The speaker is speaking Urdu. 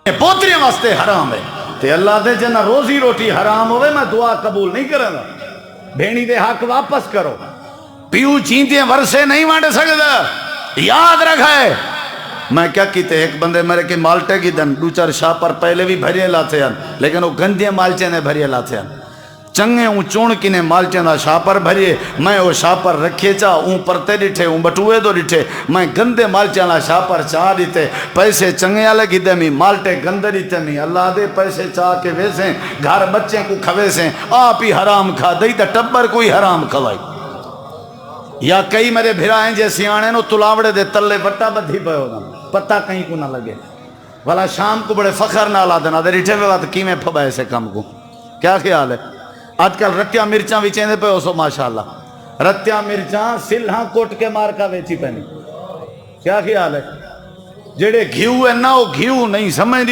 پوتریاں واسطے حرام ہے تے اللہ دے جنہ روزی روٹی حرام ہوئے میں دعا قبول نہیں کروں گا. بھینی دے حق واپس کرو. پیو چینتیاں ورسے نہیں وانڈے سکتا. یاد رکھائے میں کیا کیتے ایک بندے میرے کے مالٹے کی دن دو چار شاہ پر پہلے بھی بھریے لاتے ہیں لیکن وہ گندیاں مالچے نے بھریے لاتے ہیں. چنگے اون چون کی نے مالچے دا شاہ پر بھریے میں وہ شاہ پر رکھے چاہ اون پرتے ڈٹھے اون بٹوئے دو ڈٹھے میں گندے مالچے دا شاہ پر چاہ دیتے پیسے چنگے آلے کی دے میں مالٹے گندے دیتے میں اللہ دے پیسے چاہ کے ویسیں گھر بچے کو کھوے سے آپ ہی حرام کھا دئی تا ٹبر کوئی حرام کھوائی. یا کئی میرے بھرائیں جیسی آنے نو تلاوڑے دے تلے وٹا بدھی پہ ہوگا پتہ کہیں کو نہ لگے والا شام کو بڑے فخر نہ لا دینا دے ریٹھے میں بات کی میں پھبا ایسے کام کو. کیا خیال ہے آج کل رتیاں مرچاں بھی چیندے پہ ہو سو ماشاءاللہ رتیاں مرچاں سلہاں کوٹ کے مار کا ویچی پہنی. کیا خیال ہے جڑے گھیو ہے نا وہ گھیو نہیں سمجھ